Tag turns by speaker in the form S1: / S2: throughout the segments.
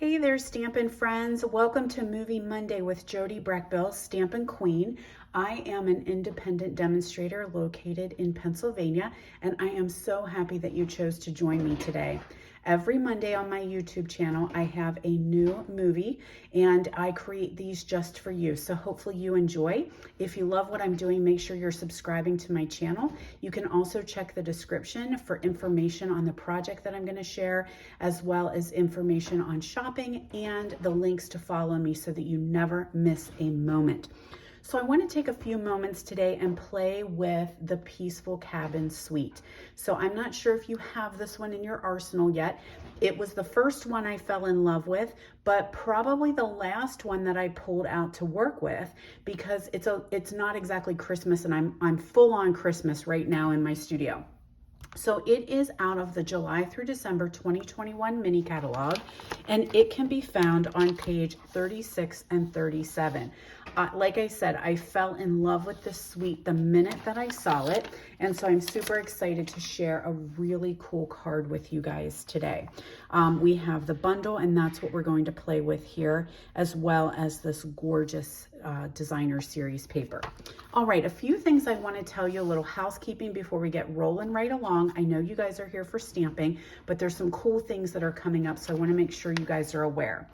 S1: Hey there, Stampin' friends. Welcome to Movie Monday with Jody Brechbill, Stampin' Queen. I am an independent demonstrator located in Pennsylvania, and I am so happy that you chose to join me today. Every Monday on my YouTube channel, I have a new movie, and I create these just for you. So hopefully you enjoy. If you love what I'm doing, make sure you're subscribing to my channel. You can also check the description for information on the project that I'm going to share, as well as information on shopping and the links to follow me so that you never miss a moment. So I want to take a few moments today and play with the Peaceful Cabin Suite. So I'm not sure if you have this one in your arsenal yet. It was the first one I fell in love with, but probably the last one that I pulled out to work with, because it's not exactly Christmas, and I'm full on Christmas right now in my studio. So it is out of the July through December 2021 mini catalog, and it can be found on page 36 and 37. Like I said, I fell in love with this suite the minute that I saw it, and so I'm super excited to share a really cool card with you guys today. We have the bundle, and that's what we're going to play with here, as well as this gorgeous designer series paper. All right, a few things I want to tell you, a little housekeeping before we get rolling right along. I know you guys are here for stamping, but there's some cool things that are coming up, so I want to make sure you guys are aware.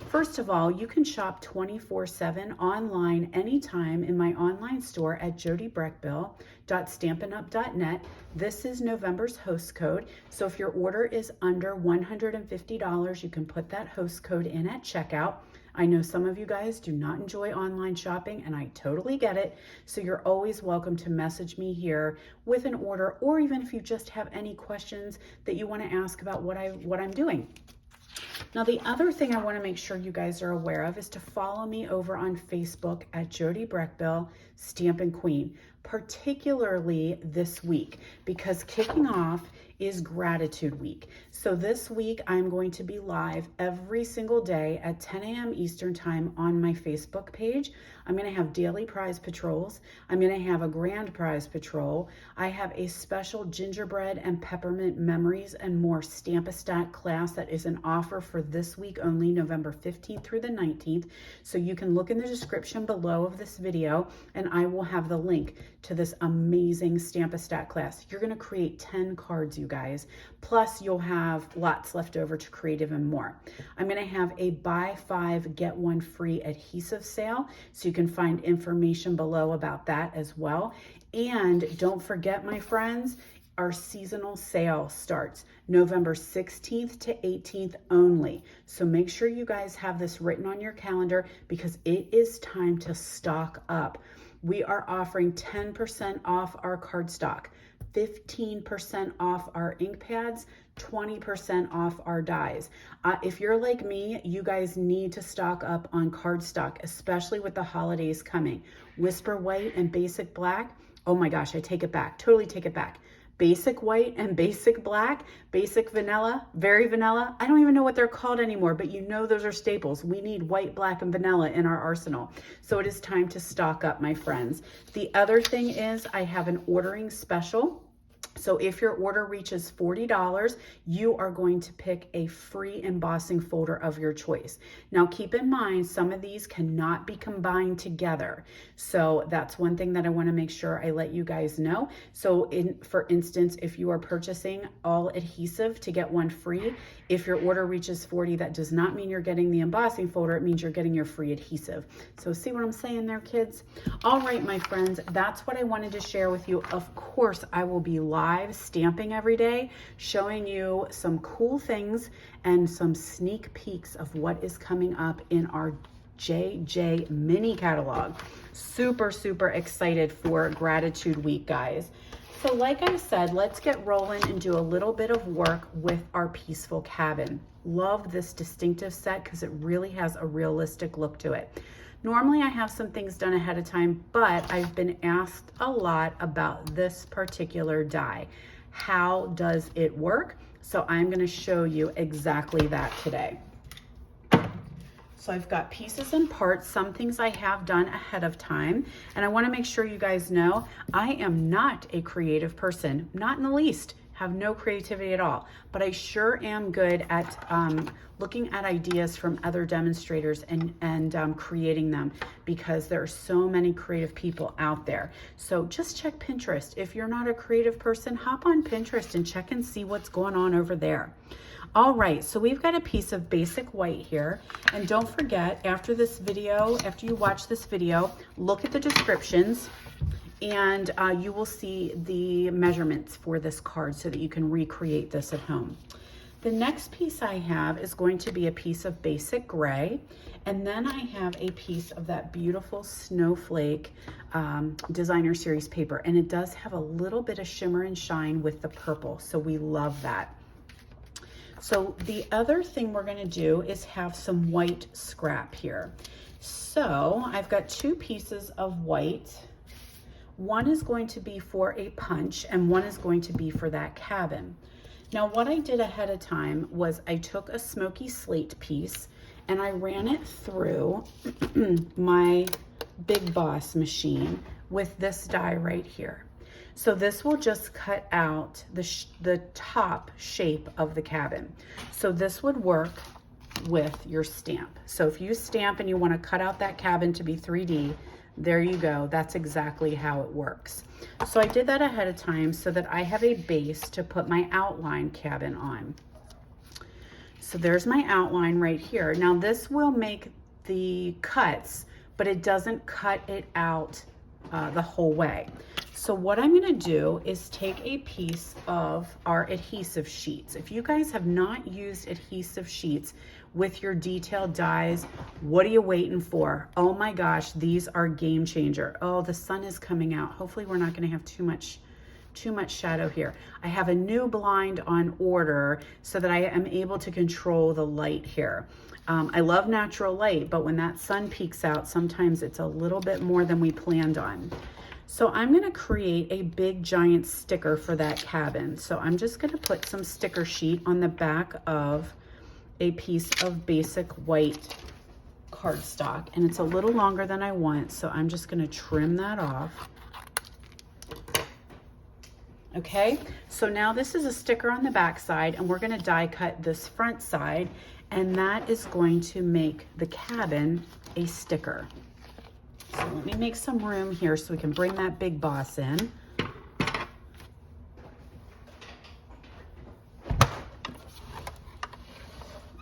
S1: First of all, you can shop 24/7 online anytime in my online store at jodybrechbill.stampinup.net. This is November's host code, so if your order is under $150, you can put that host code in at checkout. I know some of you guys do not enjoy online shopping, and I totally get it. So you're always welcome to message me here with an order, or even if you just have any questions that you want to ask about what I'm doing. Now, the other thing I want to make sure you guys are aware of is to follow me over on Facebook at Jody Brechbill, Stampin' Queen, particularly this week, because kicking off is Gratitude Week. So this week, I'm going to be live every single day at 10 a.m. Eastern Time on my Facebook page. I'm going to have daily prize patrols. I'm going to have a grand prize patrol. I have a special gingerbread and peppermint memories and more Stamp-A-Stack class that is an offer for this week only, November 15th through the 19th. So you can look in the description below of this video, and I will have the link to this amazing Stamp-A-Stack class. You're going to create 10 cards, you guys. Plus, you'll have lots left over to create even more. I'm going to have a buy 5, get 1 free adhesive sale, so you can find information below about that as well. And don't forget, my friends, our seasonal sale starts November 16th to 18th only. So make sure you guys have this written on your calendar, because it is time to stock up. We are offering 10% off our cardstock, 15% off our ink pads, 20% off our dies. If you're like me, you guys need to stock up on cardstock, especially with the holidays coming. Whisper White and Basic Black. Oh my gosh, I take it back. Totally take it back. Basic White and Basic Black, Basic Vanilla, Very Vanilla. I don't even know what they're called anymore, but you know those are staples. We need white, black, and vanilla in our arsenal. So it is time to stock up, my friends. The other thing is I have an ordering special. So if your order reaches $40, you are going to pick a free embossing folder of your choice. Now, keep in mind, some of these cannot be combined together. So that's one thing that I want to make sure I let you guys know. So for instance, if you are purchasing all adhesive to get 1 free, if your order reaches 40, that does not mean you're getting the embossing folder. It means you're getting your free adhesive. So see what I'm saying there, kids? All right, my friends, that's what I wanted to share with you. Of course, I will be live stamping every day, showing you some cool things and some sneak peeks of what is coming up in our JJ mini catalog. Super, super excited for Gratitude Week, guys. So like I said, let's get rolling and do a little bit of work with our Peaceful Cabin. Love this distinctive set because it really has a realistic look to it. Normally I have some things done ahead of time, but I've been asked a lot about this particular die. How does it work? So I'm going to show you exactly that today. So I've got pieces and parts. Some things I have done ahead of time, and I want to make sure you guys know I am not a creative person, not in the least. have no creativity at all, but I sure am good at looking at ideas from other demonstrators and creating them, because there are so many creative people out there. So just check Pinterest. If you're not a creative person, hop on Pinterest and check and see what's going on over there. All right, so we've got a piece of basic white here. And don't forget, after this video, after you watch this video, look at the descriptions, and you will see the measurements for this card so that you can recreate this at home. The next piece I have is going to be a piece of basic gray, and then I have a piece of that beautiful snowflake designer series paper, and it does have a little bit of shimmer and shine with the purple, so we love that. So the other thing we're gonna do is have some white scrap here. So I've got two pieces of white. One is going to be for a punch and one is going to be for that cabin. Now what I did ahead of time was I took a smoky slate piece and I ran it through my Big Boss machine with this die right here. So this will just cut out the top shape of the cabin. So this would work with your stamp. So if you stamp and you want to cut out that cabin to be 3D, there you go. That's exactly how it works. So I did that ahead of time so that I have a base to put my outline cabin on. So there's my outline right here. Now this will make the cuts, but it doesn't cut it out the whole way. So what I'm gonna do is take a piece of our adhesive sheets. If you guys have not used adhesive sheets with your detailed dies, what are you waiting for? Oh my gosh, these are game changer. Oh, the sun is coming out. Hopefully we're not gonna have too much shadow here. I have a new blind on order so that I am able to control the light here. I love natural light, but when that sun peeks out, sometimes it's a little bit more than we planned on. So I'm gonna create a big giant sticker for that cabin. So I'm just gonna put some sticker sheet on the back of a piece of basic white cardstock, and it's a little longer than I want, so I'm just gonna trim that off. Okay, so now this is a sticker on the back side, and we're gonna die cut this front side, and that is going to make the cabin a sticker. So let me make some room here so we can bring that Big Boss in.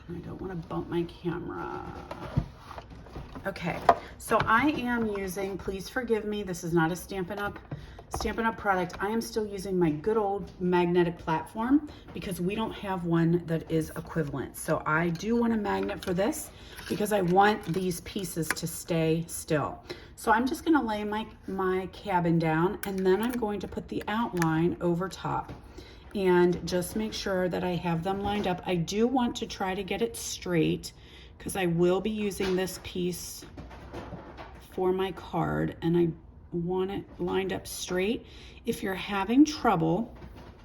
S1: I don't want to bump my camera. Okay, so I am using, please forgive me, this is not a Stampin' Up product. I am still using my good old magnetic platform because we don't have one that is equivalent. So I do want a magnet for this because I want these pieces to stay still. So I'm just gonna lay my cabin down, and then I'm going to put the outline over top and just make sure that I have them lined up. I do want to try to get it straight because I will be using this piece for my card, and I want it lined up straight. If you're having trouble,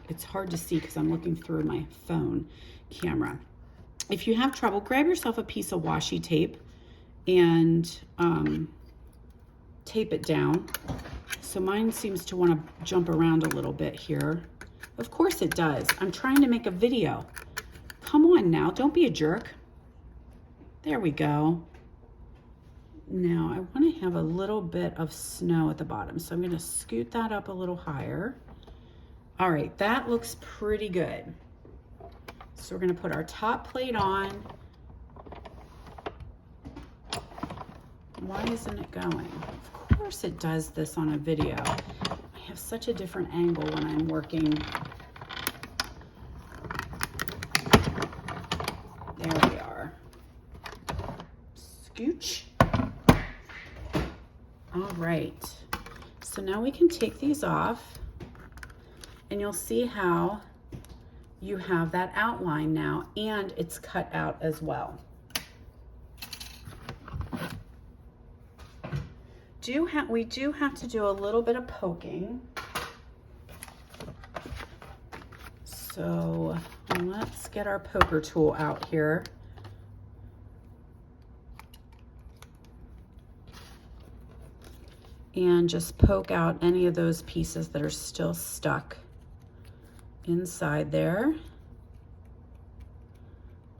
S1: it's hard to see because I'm looking through my phone camera. If you have trouble, grab yourself a piece of washi tape and tape it down. So mine seems to want to jump around a little bit here. Of course it does. I'm trying to make a video. Come on now, don't be a jerk. There we go. Now I want to have a little bit of snow at the bottom, so I'm going to scoot that up a little higher. All right, that looks pretty good. So we're going to put our top plate on. Why isn't it going? Of course it does this on a video. I have such a different angle when I'm working. There we are. Scooch. All right, so now we can take these off, and you'll see how you have that outline now, and it's cut out as well. We do have to do a little bit of poking. So let's get our poker tool out here. And just poke out any of those pieces that are still stuck inside there.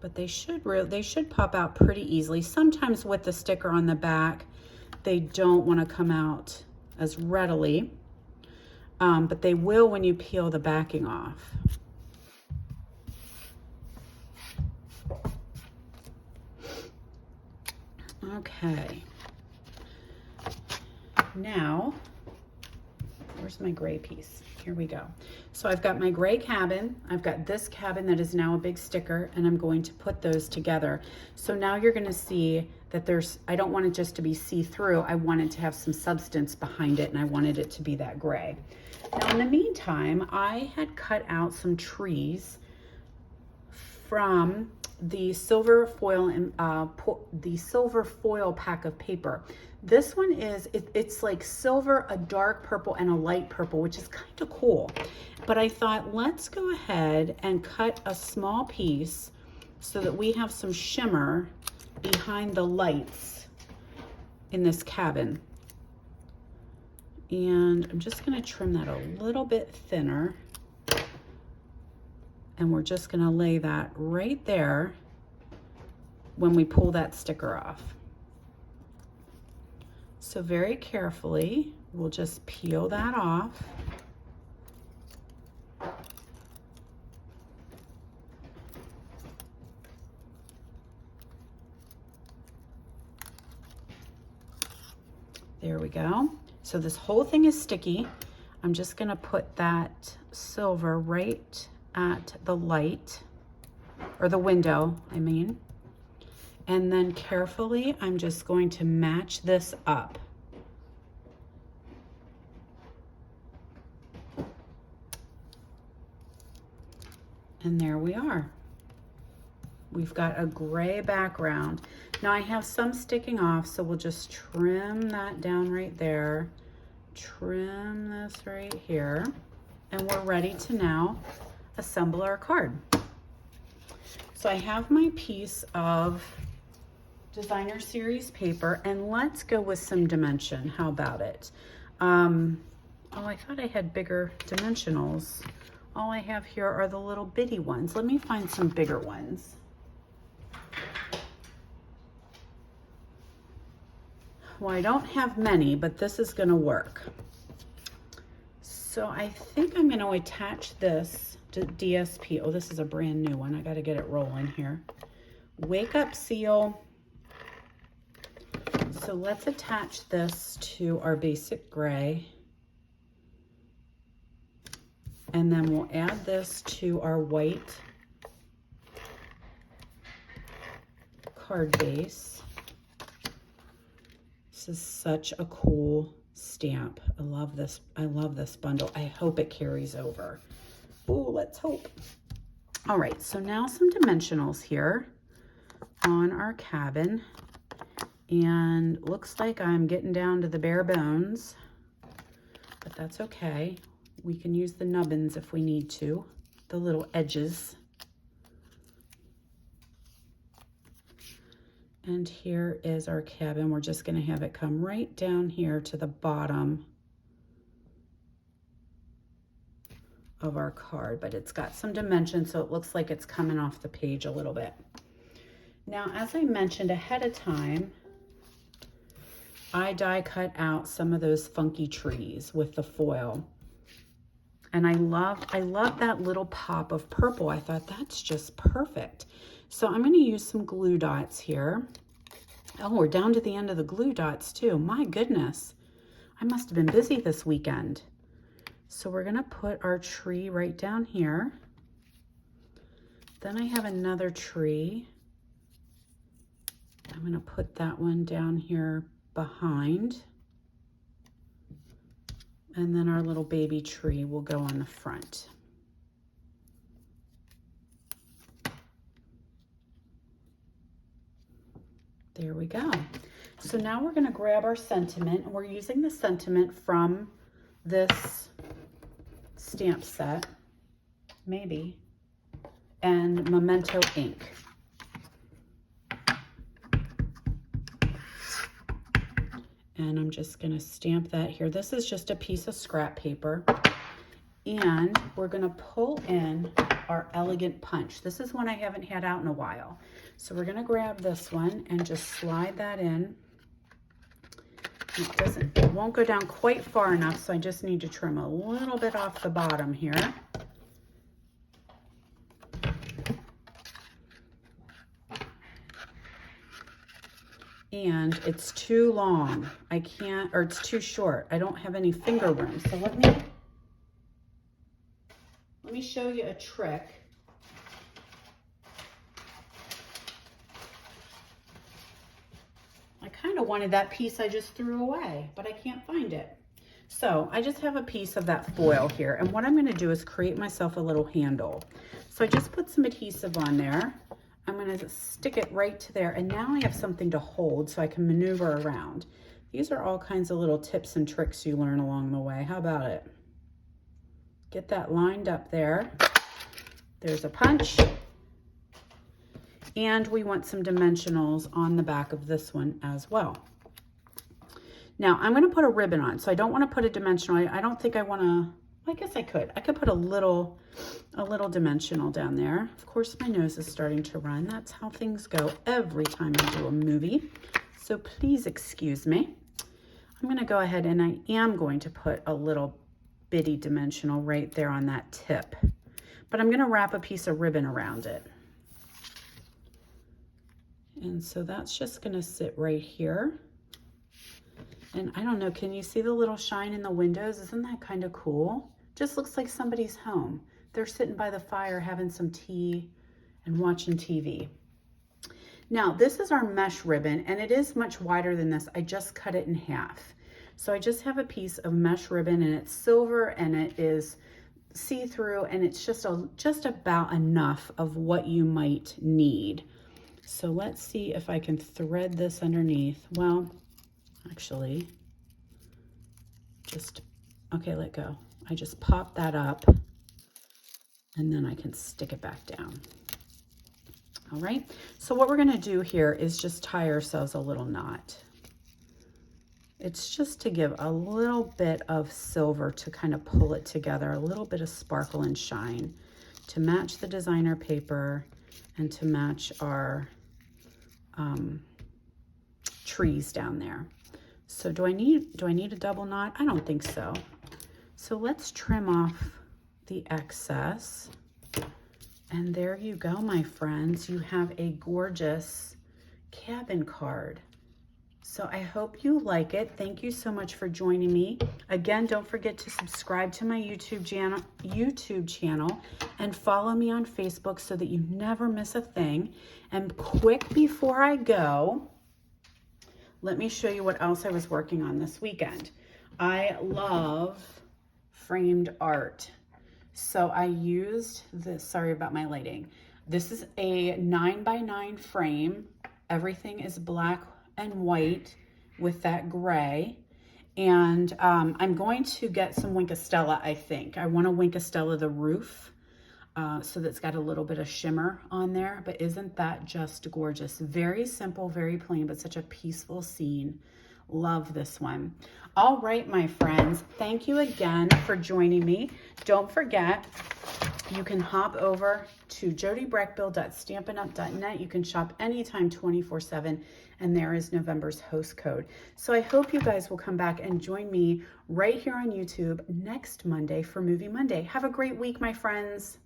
S1: But they should pop out pretty easily. Sometimes with the sticker on the back, they don't want to come out as readily, but they will when you peel the backing off. Okay. Now, where's my gray piece? Here we go. So I've got my gray cabin. I've got this cabin that is now a big sticker, and I'm going to put those together. So now you're going to see that I don't want it just to be see-through. I want it to have some substance behind it, and I wanted it to be that gray. Now, in the meantime, I had cut out some trees from the silver foil and the silver foil pack of paper. This one is, it's like silver, a dark purple, and a light purple, which is kind of cool. But I thought, let's go ahead and cut a small piece so that we have some shimmer behind the lights in this cabin. And I'm just gonna trim that a little bit thinner. And we're just gonna lay that right there when we pull that sticker off. So very carefully, we'll just peel that off. There we go. So this whole thing is sticky. I'm just gonna put that silver right at the light, or the window, I mean. And then carefully, I'm just going to match this up. And there we are. We've got a gray background. Now I have some sticking off, so we'll just trim that down right there. Trim this right here. And we're ready to now assemble our card. So I have my piece of designer series paper, and let's go with some dimension. How about it? Oh, I thought I had bigger dimensionals. All I have here are the little bitty ones. Let me find some bigger ones. Well, I don't have many, but this is gonna work. So I think I'm gonna attach this to DSP. Oh, this is a brand new one. I gotta get it rolling here. Wake Up Seal. So let's attach this to our basic gray. And then we'll add this to our white card base. This is such a cool stamp. I love this. I love this bundle. I hope it carries over. Oh, let's hope. All right, so now some dimensionals here on our cabin. And looks like I'm getting down to the bare bones, but that's okay. We can use the nubbins if we need to, the little edges. And here is our cabin. We're just gonna have it come right down here to the bottom of our card, but it's got some dimension, so it looks like it's coming off the page a little bit. Now, as I mentioned ahead of time, I die cut out some of those funky trees with the foil. And I love that little pop of purple. I thought that's just perfect. So I'm gonna use some glue dots here. Oh, we're down to the end of the glue dots too. My goodness, I must have been busy this weekend. So we're gonna put our tree right down here. Then I have another tree. I'm gonna put that one down here behind. And then our little baby tree will go on the front. There we go. So now we're gonna grab our sentiment, and we're using the sentiment from this stamp set, maybe, and Memento ink. And I'm just gonna stamp that here. This is just a piece of scrap paper. And we're gonna pull in our elegant punch. This is one I haven't had out in a while. So we're gonna grab this one and just slide that in. It won't go down quite far enough, so I just need to trim a little bit off the bottom here. And it's too long. I can't, or it's too short. I don't have any finger room. So let me show you a trick. I kind of wanted that piece I just threw away, but I can't find it. So I just have a piece of that foil here. And what I'm going to do is create myself a little handle. So I just put some adhesive on there. I'm going to stick it right to there. And now I have something to hold so I can maneuver around. These are all kinds of little tips and tricks you learn along the way. How about it? Get that lined up there. There's a punch. And we want some dimensionals on the back of this one as well. Now I'm going to put a ribbon on, so I don't want to put a dimensional. I don't think I want to, I guess I could put a little dimensional down there. Of course, my nose is starting to run. That's how things go every time I do a movie. So please excuse me. I'm going to go ahead and I am going to put a little bitty dimensional right there on that tip, but I'm going to wrap a piece of ribbon around it. And so that's just going to sit right here. And I don't know, can you see the little shine in the windows? Isn't that kind of cool? Just looks like somebody's home. They're sitting by the fire having some tea and watching TV. Now, this is our mesh ribbon, and it is much wider than this. I just cut it in half. So I just have a piece of mesh ribbon, and it's silver, and it is see-through, and it's just about enough of what you might need. So let's see if I can thread this underneath. Well, actually, okay, let go. I just pop that up and then I can stick it back down. All right, so what we're gonna do here is just tie ourselves a little knot. It's just to give a little bit of silver to kind of pull it together, a little bit of sparkle and shine to match the designer paper and to match our trees down there. So do I need a double knot? I don't think so. So let's trim off the excess. And there you go, my friends. You have a gorgeous cabin card. So I hope you like it. Thank you so much for joining me. Again, don't forget to subscribe to my YouTube channel and follow me on Facebook so that you never miss a thing. And quick before I go, let me show you what else I was working on this weekend. I love framed art. So I used this, sorry about my lighting. This is a 9x9 frame. Everything is black and white with that gray. And I'm going to get some Winkostella, I think. I want to Winkostella the roof. So that's got a little bit of shimmer on there, but isn't that just gorgeous? Very simple, very plain, but such a peaceful scene. Love this one. All right, my friends, thank you again for joining me. Don't forget, you can hop over to jodybrechbill.stampinup.net. You can shop anytime 24/7, and there is November's host code. So I hope you guys will come back and join me right here on YouTube next Monday for Movie Monday. Have a great week, my friends.